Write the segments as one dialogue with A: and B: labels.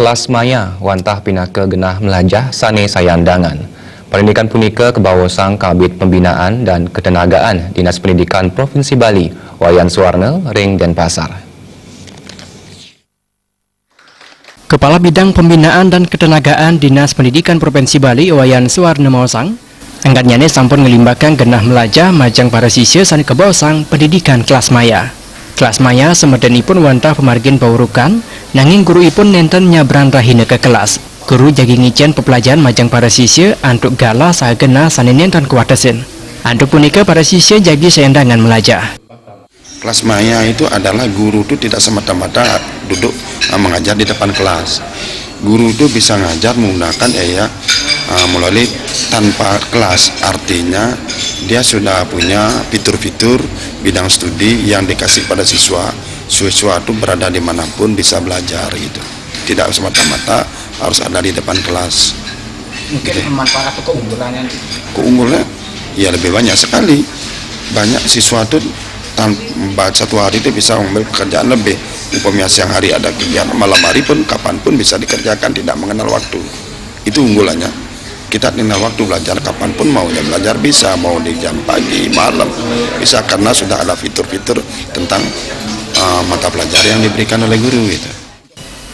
A: kelas maya wantah pinaka genah melajah sane sayandangan. Pendidikan punika kebawasang Kabid Pembinaan dan Ketenagaan Dinas Pendidikan Provinsi Bali, Wayan Suwarna, Ring Denpasar.
B: Kepala Bidang Pembinaan dan Ketenagaan Dinas Pendidikan Provinsi Bali, Wayan Suwarna Mausang, angkatnya sampun ngelimbakan genah melajah majang para siswa sane kebawasang pendidikan kelas maya. Kelas maya semedenipun wantah pemargin paurukan, nanging guru ipun nenten nyabran rahina ke kelas. Guru jagi ngicen pepelajaran majang para siswa antuk gala sagena sane nenten kuatesin. Antuk punika para siswa jagi seendangan melajah.
C: Kelas maya itu adalah guru itu tidak semata-mata duduk mengajar di depan kelas. Guru itu bisa ngajar menggunakan melalui tanpa kelas, artinya dia sudah punya fitur-fitur bidang studi yang dikasih pada siswa. Siswa itu berada dimanapun bisa belajar gitu, tidak semata-mata harus ada di depan kelas.
D: Mungkin manfaat atau keunggulannya?
C: Keunggulannya ya lebih banyak sekali. Banyak siswa itu satu hari itu bisa mengambil pekerjaan lebih. Umpamanya siang hari ada kegiatan, malam hari pun kapanpun bisa dikerjakan, tidak mengenal waktu. Itu unggulannya. Kita tinggal waktu belajar kapanpun maunya belajar bisa, mau di jam pagi, malam bisa, karena sudah ada fitur-fitur tentang mata pelajaran yang diberikan oleh guru gitu.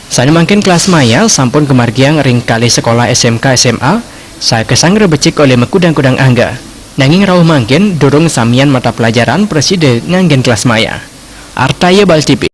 B: Sane mangkin kelas maya sampun kemargiang ring kali sekolah SMK SMA, saya kesangre becik oleh mekudang-kudang angga. Nanging rawuh mangkin durung samian mata pelajaran presiden nganggen kelas maya. Artaya Bal TV.